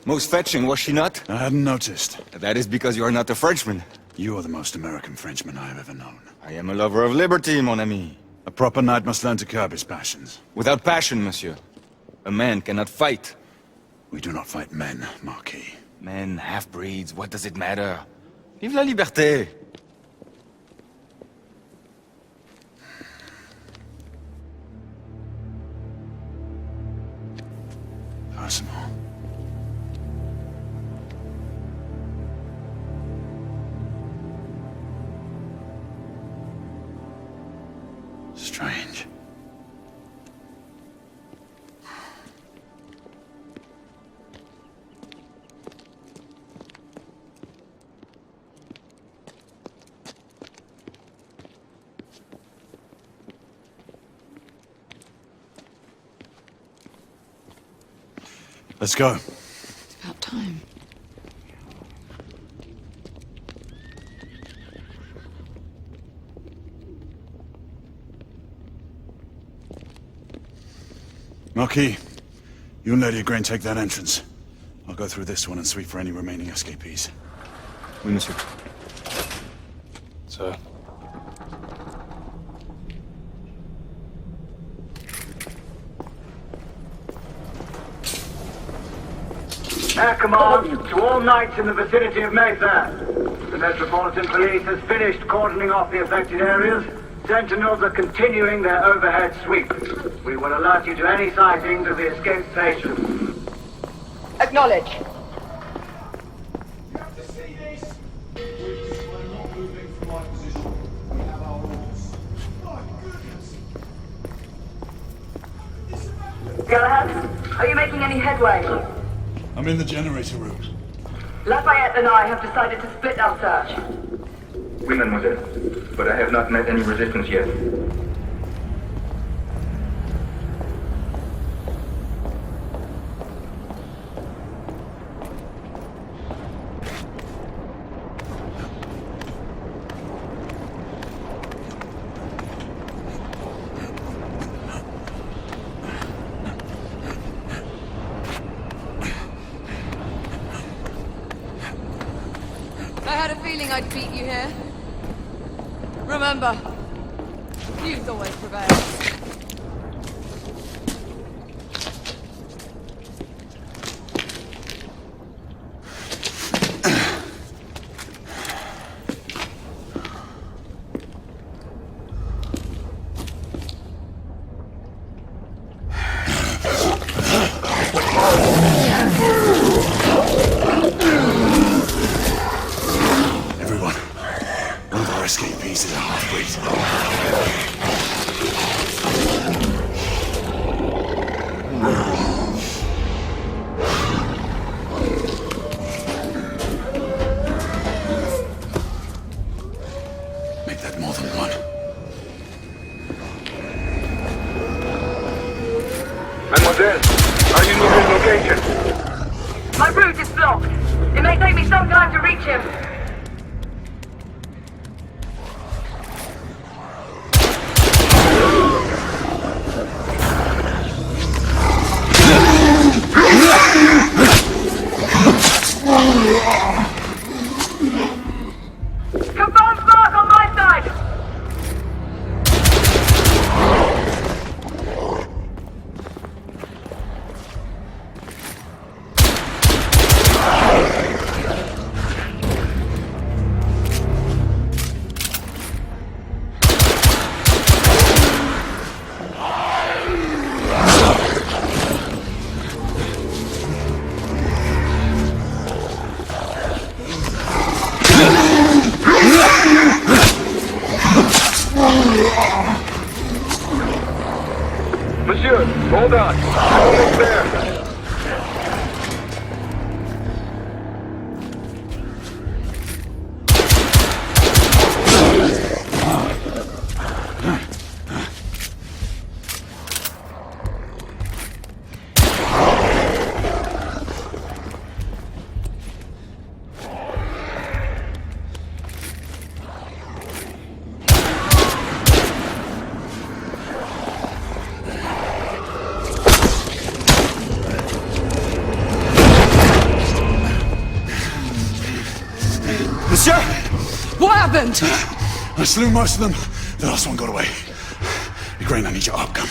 Most fetching, was she not? I hadn't noticed. That is because you are not a Frenchman. You are the most American Frenchman I have ever known. I am a lover of liberty, mon ami. A proper knight must learn to curb his passions. Without passion, monsieur. A man cannot fight. We do not fight men, Marquis. Men, half-breeds, what does it matter? Vive la liberté! Personal. Strange. Let's go. It's about time. Marquis, you and Lady Grain take that entrance. I'll go through this one and sweep for any remaining escapees. Oui, monsieur. Sir. Air command to all knights in the vicinity of Mayfair. The Metropolitan Police has finished cordoning off the affected areas. Sentinels are continuing their overhead sweep. We will alert you to any sightings of the escaped patients. Acknowledge. You have to see this! We're not moving from my position. We have our orders. My goodness! Galahad, are you making any headway? I'm in the generator room. Lafayette and I have decided to split our search. Oui, mademoiselle. But I have not met any resistance yet. I had a feeling I'd beat you here. Remember, youth always prevails. Everyone, one of our escapees is a half-breed. Make that more than one. Mademoiselle, are you near his location? My route is blocked. It may take me some time to reach him. Confirm spark on my side! Monsieur, hold on. I'm almost there. happened? I slew most of them. The last one got away. Igraine, I need your outcome.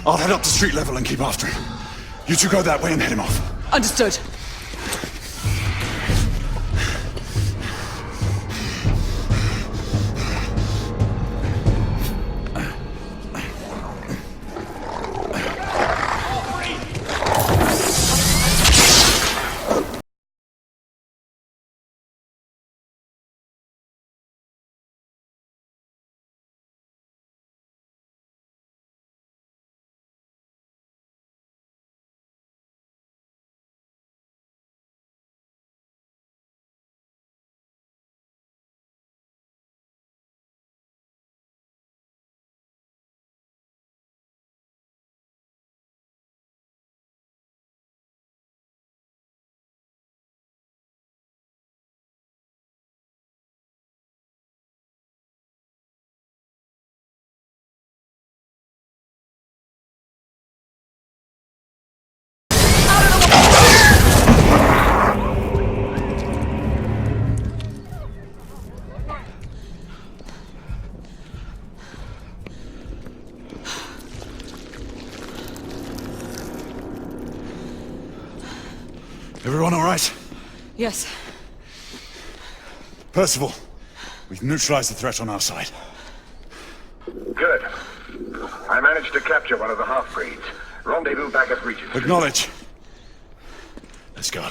I'll head up to street level and keep after him. You two go that way and head him off. Understood. Everyone all right? Yes. Percival, we've neutralized the threat on our side. Good. I managed to capture one of the half-breeds. Rendezvous back at Regent. Acknowledge. Let's go.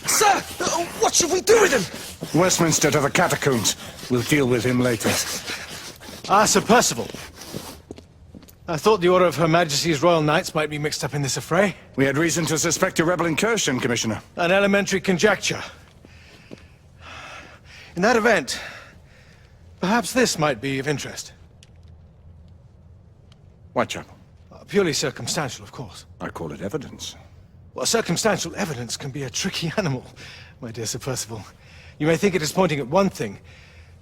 Sir! What should we do with him? Westminster to the catacombs. We'll deal with him later. Ah, Sir Percival. I thought the Order of Her Majesty's Royal Knights might be mixed up in this affray. We had reason to suspect a rebel incursion, Commissioner. An elementary conjecture. In that event, perhaps this might be of interest. Whitechapel. Purely circumstantial, of course. I call it evidence. Well, circumstantial evidence can be a tricky animal, my dear Sir Percival. You may think it is pointing at one thing,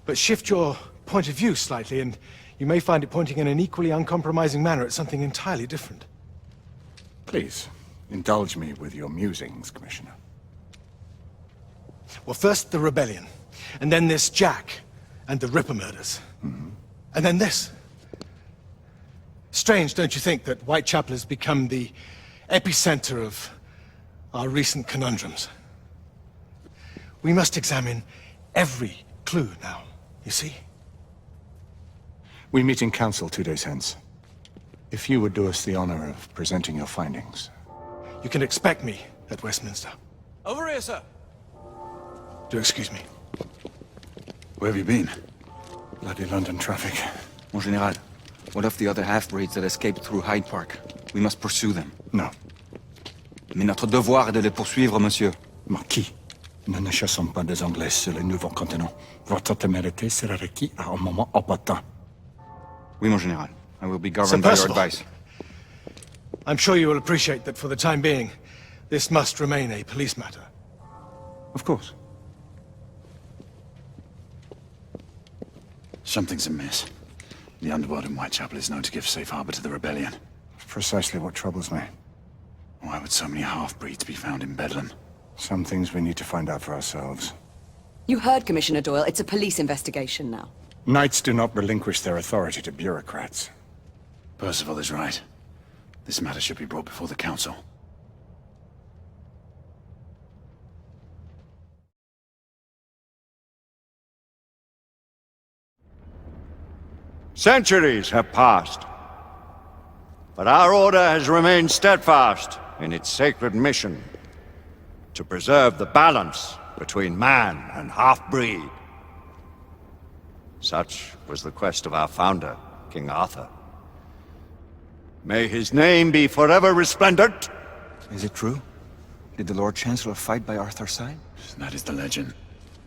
but shift your point of view slightly, and you may find it pointing in an equally uncompromising manner at something entirely different. Please, indulge me with your musings, Commissioner. Well, first the rebellion, and then this Jack, and the Ripper murders. And then this. Strange, don't you think, that Whitechapel has become the epicenter of our recent conundrums? We must examine every clue now, you see? We meet in council 2 days hence. If you would do us the honor of presenting your findings. You can expect me at Westminster. Over here, sir. Do excuse me. Where have you been? Bloody London traffic. Mon Général, what of the other half-breeds that escaped through Hyde Park? We must pursue them. No. Mais notre devoir est de les poursuivre, monsieur. Marquis, nous ne chassons pas des Anglais sur le nouveau continent. Votre témérité sera requis à un moment opportun. Oui, mon Général. I will be governed by your Percival. advice. I'm sure you will appreciate that for the time being, this must remain a police matter. Of course. Something's amiss. The underworld in Whitechapel is known to give safe harbor to the rebellion. Precisely what troubles me. Why would so many half-breeds be found in Bedlam? Some things we need to find out for ourselves. You heard Commissioner Doyle. It's a police investigation now. Knights do not relinquish their authority to bureaucrats. Percival is right. This matter should be brought before the council. Centuries have passed, but our order has remained steadfast in its sacred mission to preserve the balance between man and half-breed. Such was the quest of our founder, King Arthur. May his name be forever resplendent. Is it true? Did the Lord Chancellor fight by Arthur's side? That is the legend.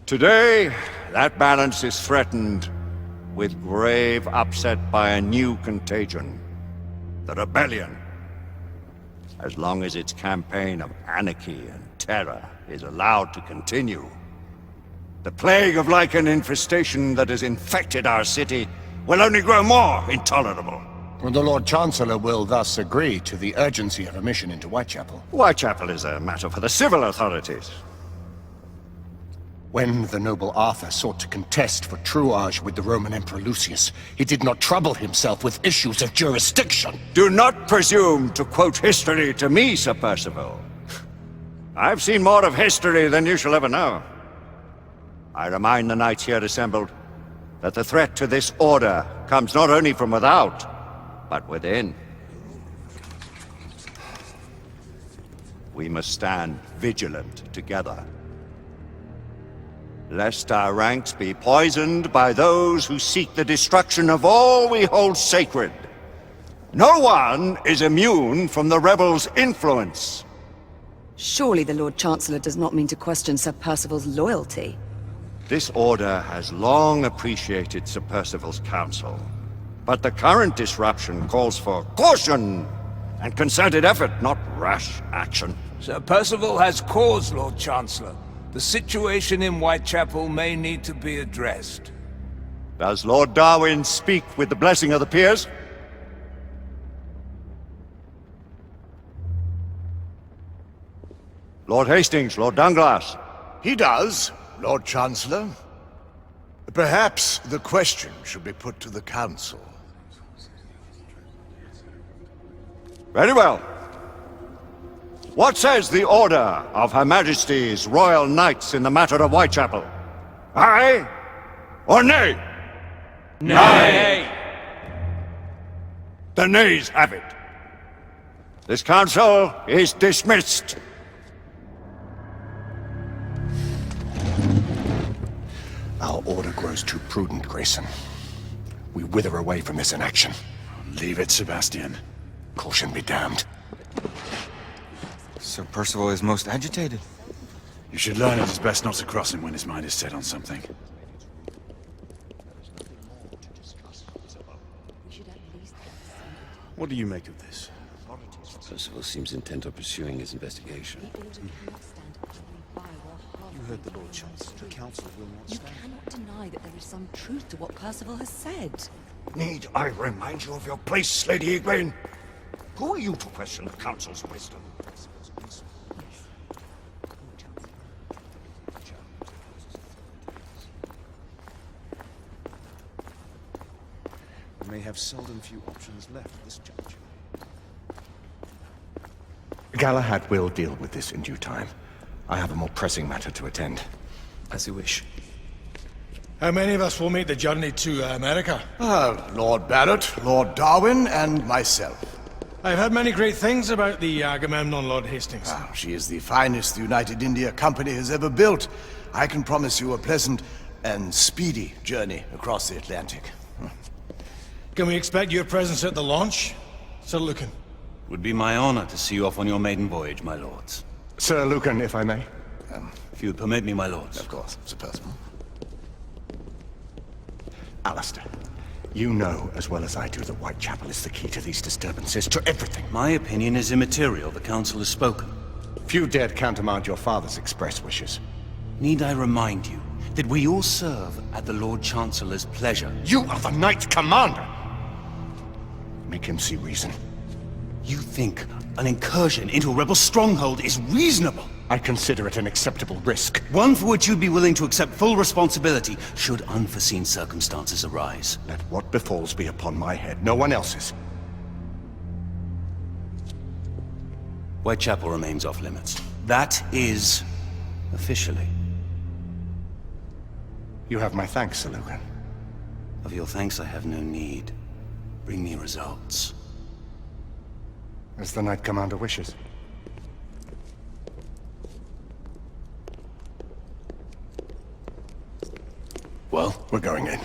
Today, that balance is threatened with grave upset by a new contagion. The rebellion. As long as its campaign of anarchy and terror is allowed to continue, The plague of lichen infestation that has infected our city will only grow more intolerable. The Lord Chancellor will thus agree to the urgency of a mission into Whitechapel. Whitechapel is a matter for the civil authorities. When the noble Arthur sought to contest for truage with the Roman Emperor Lucius, he did not trouble himself with issues of jurisdiction. Do not presume to quote history to me, Sir Percival. I've seen more of history than you shall ever know. I remind the knights here assembled that the threat to this order comes not only from without, but within. We must stand vigilant together, lest our ranks be poisoned by those who seek the destruction of all we hold sacred. No one is immune from the rebels' influence. Surely the Lord Chancellor does not mean to question Sir Percival's loyalty. This order has long appreciated Sir Percival's counsel, but the current disruption calls for caution and concerted effort, not rash action. Sir Percival has cause, Lord Chancellor. The situation in Whitechapel may need to be addressed. Does Lord Darwin speak with the blessing of the peers? Lord Hastings, Lord Dunglass. He does, Lord Chancellor. Perhaps the question should be put to the Council. Very well. What says the Order of Her Majesty's Royal Knights in the matter of Whitechapel? Aye or nay? Nay! The nays have it. This council is dismissed. Our order grows too prudent, Grayson. We wither away from this inaction. Leave it, Sebastian. Caution be damned. Sir Percival is most agitated. You should learn it is best not to cross him when his mind is set on something. What do you make of this? Percival seems intent on pursuing his investigation. You heard the Lord Chancellor. The Council will not You stand. cannot deny that there is some truth to what Percival has said. Need I remind you of your place, Lady Egwene? Who are you to question the Council's wisdom? We may have seldom few options left at this juncture. Galahad will deal with this in due time. I have a more pressing matter to attend. As you wish. How many of us will make the journey to America? Lord Barrett, Lord Darwin, and myself. I've heard many great things about the Agamemnon, Lord Hastings. She is the finest the United India Company has ever built. I can promise you a pleasant and speedy journey across the Atlantic. Can we expect your presence at the launch, Sir Lucan? Would be my honor to see you off on your maiden voyage, my lords. Sir Lucan, if I may. If you would permit me, my lords. Of course, Sir Percival. Alistair, you know as well as I do that Whitechapel is the key to these disturbances, to everything. My opinion is immaterial. The Council has spoken. Few dared countermand your father's express wishes. Need I remind you that we all serve at the Lord Chancellor's pleasure? You are the Knight Commander! Make him see reason. You think an incursion into a rebel stronghold is reasonable? I consider it an acceptable risk. One for which you'd be willing to accept full responsibility should unforeseen circumstances arise. Let what befalls be upon my head, no one else's. Whitechapel remains off limits. That is officially. You have my thanks, Sir Lucan. Of your thanks I have no need. Bring me results. As the Knight Commander wishes. Well, we're going in.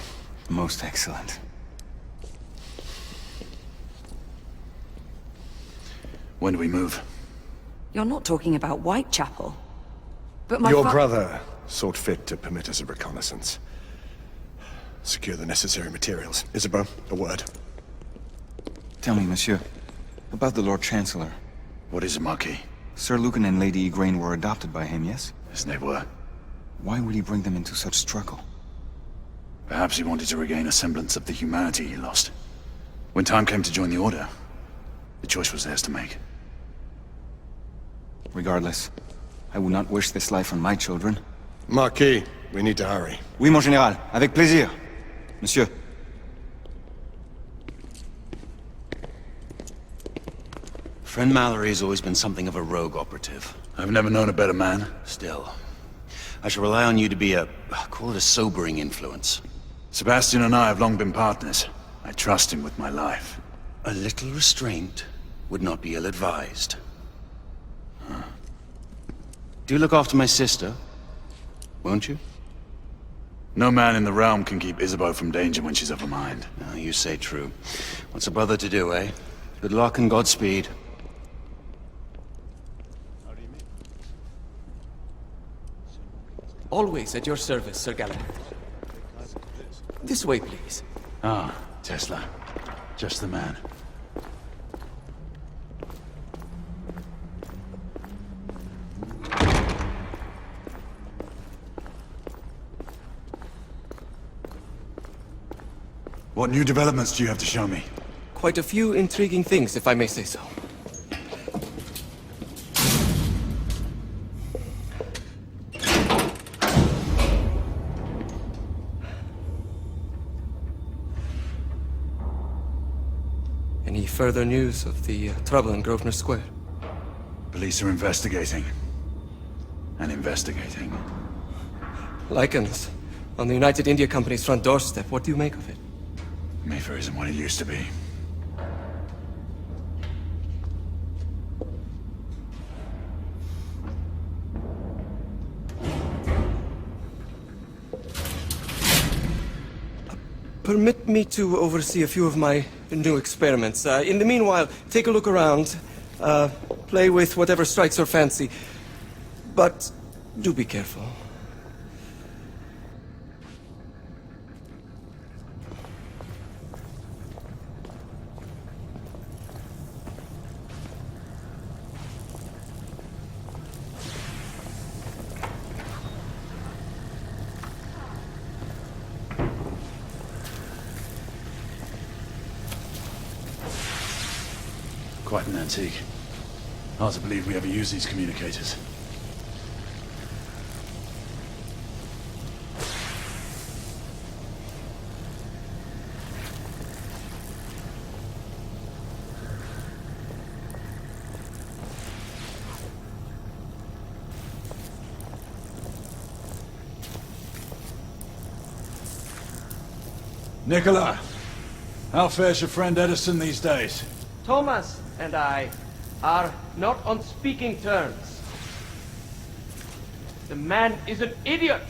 Most excellent. When do we move? You're not talking about Whitechapel. But my Your brother sought fit to permit us a reconnaissance. Secure the necessary materials. Isabeau, a word. Tell me, monsieur, about the Lord Chancellor. What is a Marquis? Sir Lucan and Lady Egwene were adopted by him, yes? Yes, they were. Why would he bring them into such struggle? Perhaps he wanted to regain a semblance of the humanity he lost. When time came to join the Order, the choice was theirs to make. Regardless, I would not wish this life on my children. Marquis, we need to hurry. Oui, mon général. Avec plaisir. Monsieur. Friend Mallory has always been something of a rogue operative. I've never known a better man. Still, I shall rely on you to be call it a sobering influence. Sebastian and I have long been partners. I trust him with my life. A little restraint would not be ill-advised. Do look after my sister, won't you? No man in the realm can keep Isabeau from danger when she's of a mind. Oh, you say true. What's a brother to do, eh? Good luck and Godspeed. Always at your service, Sir Galahad. This way, please. Ah, Tesla. Just the man. What new developments do you have to show me? Quite a few intriguing things, if I may say so. Any further news of the trouble in Grosvenor Square? Police are investigating. And investigating. Lycans. On the United India Company's front doorstep. What do you make of it? Mayfair isn't what it used to be. Permit me to oversee a few of my new experiments. In the meanwhile, take a look around. Play with whatever strikes your fancy. But do be careful. Quite an antique. Hard to believe we ever use these communicators. Nicola, how fares your friend Edison these days? Thomas and I are not on speaking terms. The man is an idiot!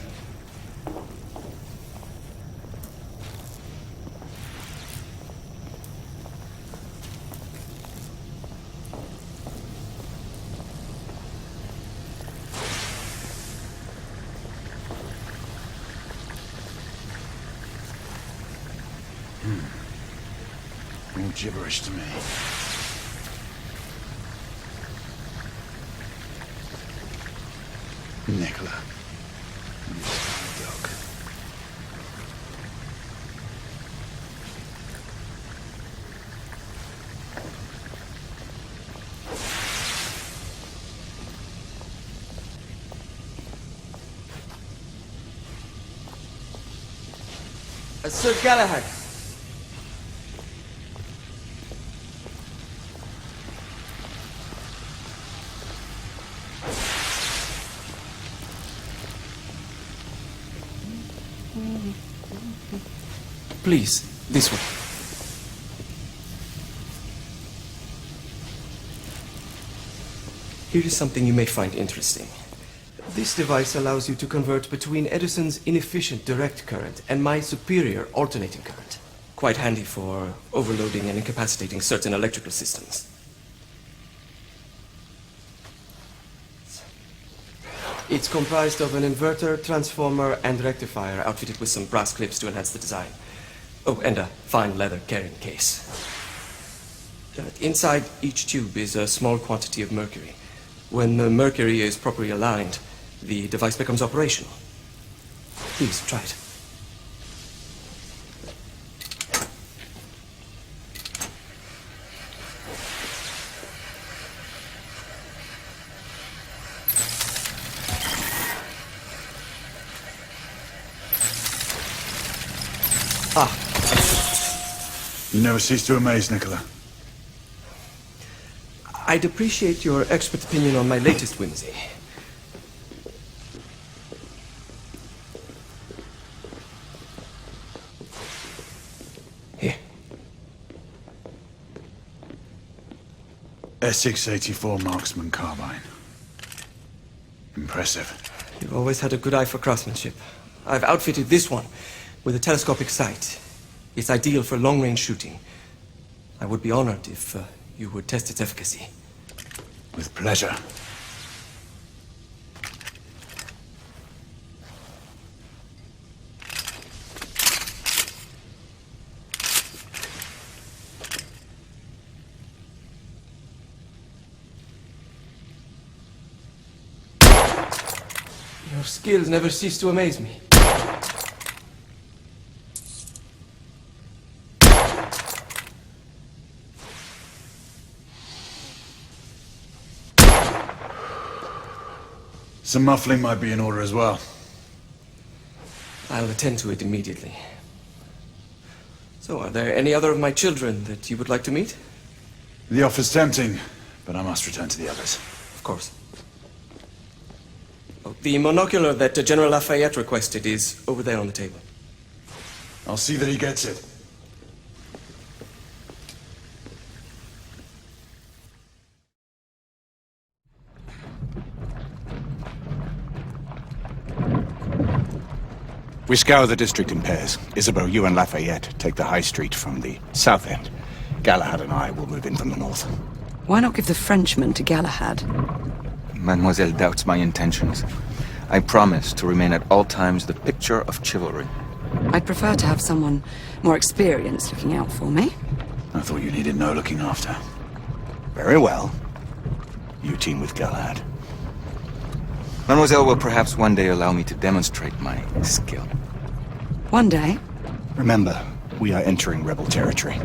All gibberish to me. Nicola. You dog. Sir Galahad. Please, this way. Here is something you may find interesting. This device allows you to convert between Edison's inefficient direct current and my superior alternating current. Quite handy for overloading and incapacitating certain electrical systems. It's comprised of an inverter, transformer, and rectifier outfitted with some brass clips to enhance the design. Oh, and a fine leather carrying case. Inside each tube is a small quantity of mercury. When the mercury is properly aligned, the device becomes operational. Please, try it. You never cease to amaze, Nicola. I'd appreciate your expert opinion on my latest whimsy. Here. S684 Marksman Carbine. Impressive. You've always had a good eye for craftsmanship. I've outfitted this one with a telescopic sight. It's ideal for long-range shooting. I would be honored if you would test its efficacy. With pleasure. Your skills never cease to amaze me. Some muffling might be in order as well. I'll attend to it immediately. So, are there any other of my children that you would like to meet? The offer's tempting, but I must return to the others. Of course. Oh, the monocular that General Lafayette requested is over there on the table. I'll see that he gets it. We scour the district in pairs. Isabeau, you and Lafayette take the high street from the south end. Galahad and I will move in from the north. Why not give the Frenchman to Galahad? Mademoiselle doubts my intentions. I promise to remain at all times the picture of chivalry. I'd prefer to have someone more experienced looking out for me. I thought you needed no looking after. Very well. You team with Galahad. Mademoiselle will perhaps one day allow me to demonstrate my skill. One day? Remember, we are entering rebel territory.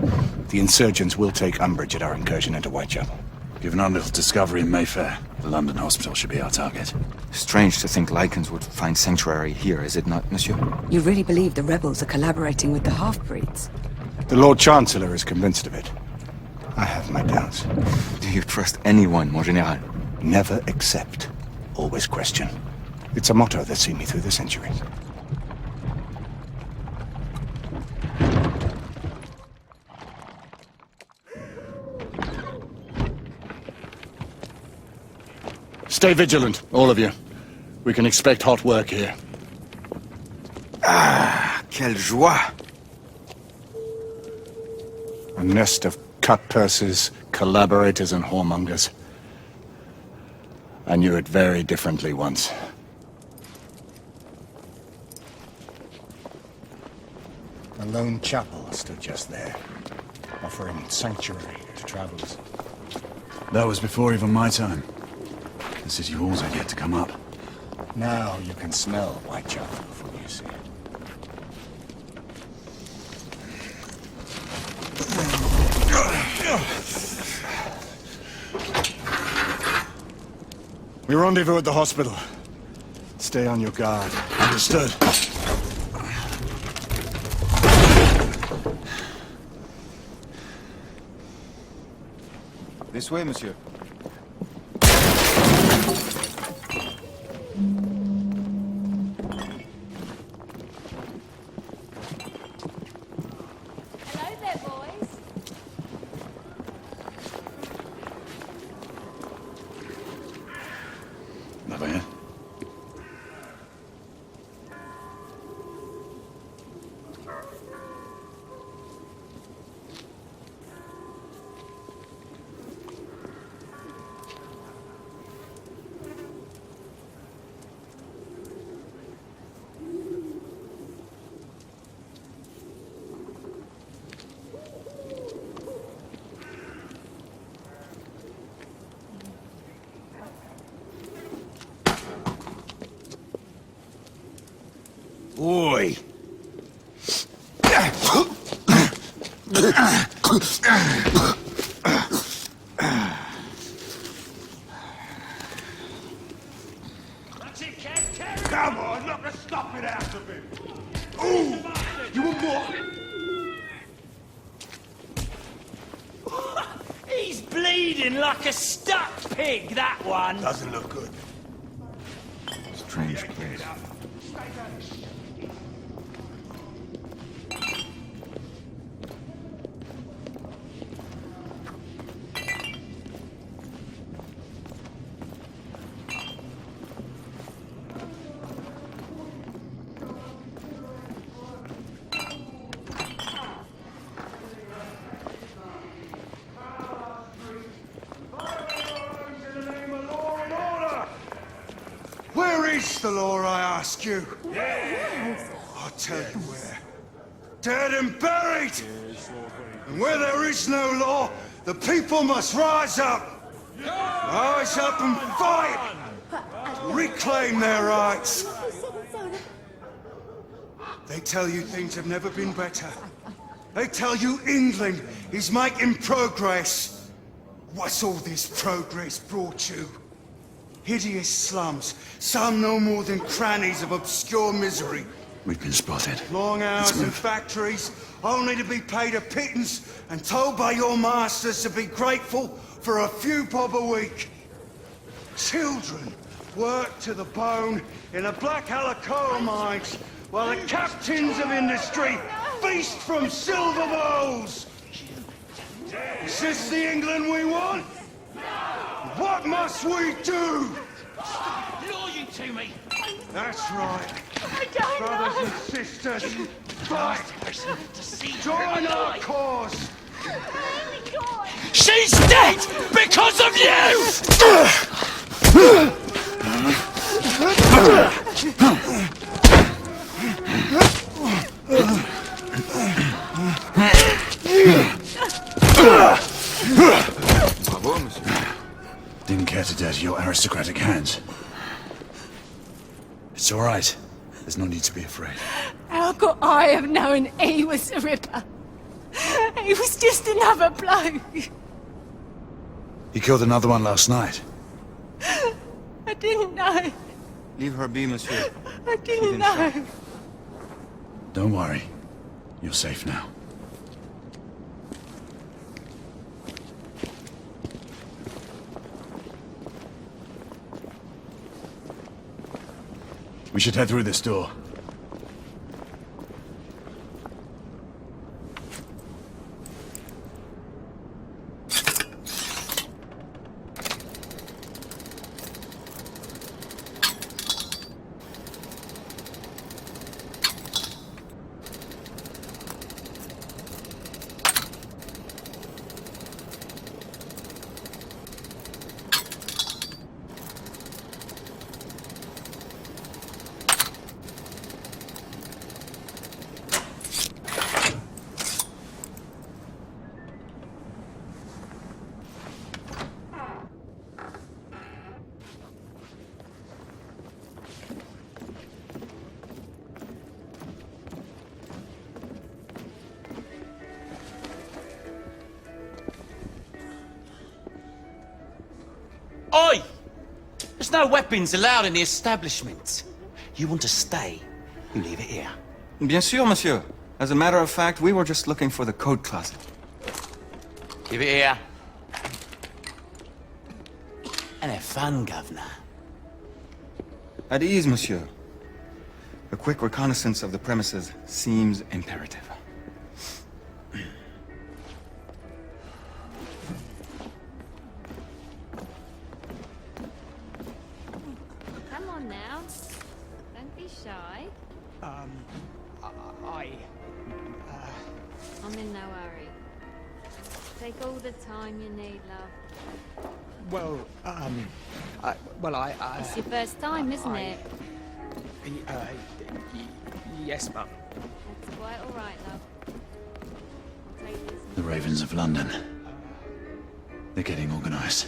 The insurgents will take umbrage at our incursion into Whitechapel. Given our little discovery in Mayfair, the London hospital should be our target. Strange to think Lycans would find sanctuary here, is it not, monsieur? You really believe the rebels are collaborating with the half-breeds? The Lord Chancellor is convinced of it. I have my doubts. Do you trust anyone, mon général? Never accept. Always question. It's a motto that's seen me through the centuries. Stay vigilant, all of you. We can expect hot work here. Ah, quelle joie! A nest of cut-purses, collaborators, and whoremongers. I knew it very differently once. A lone chapel stood just there, offering sanctuary to travelers. That was before even my time. The city walls had yet to come up. Now you can smell Whitechapel before you see it. We rendezvous at the hospital. Stay on your guard. Understood. This way, monsieur. Hello there, boys. Lafayette? Oi! Come on, knock the stuffing out of him! Ooh! You want more? He's bleeding like a stuck pig, that one! Doesn't look good. Strange place. Where is the law, I ask you? I'll tell you where. Dead and buried! And where there is no law, the people must rise up! Rise up and fight! To reclaim their rights! They tell you things have never been better. They tell you England is making progress. What's all this progress brought you? Hideous slums, some no more than crannies of obscure misery. We've been spotted. Long hours in factories, only to be paid a pittance and told by your masters to be grateful for a few bob a week. Children worked to the bone in the black coal mines, while the captains of industry feast from silver bowls. Is this the England we want? What must we do? Stop lying to me! That's right. I don't Brothers know. and sisters, fight! Join our cause! She's dead because of you! Bravo, monsieur. Didn't care to dirty your aristocratic hands. It's all right. There's no need to be afraid. How could I have known he was the Ripper? He was just another bloke. He killed another one last night. I didn't know. Leave her be, monsieur. I didn't know. Don't worry. You're safe now. We should head through this door. Oi! There's no weapons allowed in the establishment. You want to stay, you leave it here. Bien sûr, monsieur. As a matter of fact, we were just looking for the coat closet. Give it here. And have fun, governor. At ease, monsieur. A quick reconnaissance of the premises seems imperative. Come on now. Don't be shy. I'm in no hurry. Take all the time you need, love. Well, It's your first time, isn't it? Yes, Mum. That's quite all right, love. I'll take this. The Ravens of London. They're getting organized.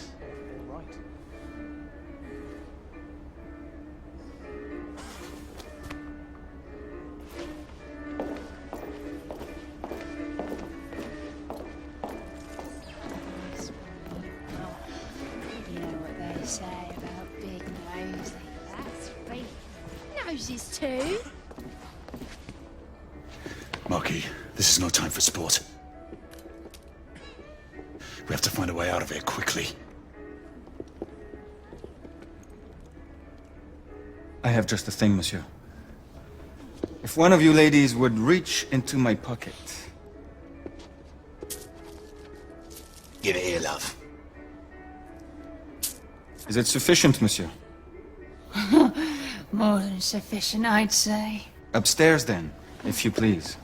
noses too. Marquis, this is no time for sport. We have to find a way out of here quickly. I have just the thing, monsieur. If one of you ladies would reach into my pocket. Give it here, love. Is it sufficient, monsieur? More than sufficient, I'd say. Upstairs, then, if you please.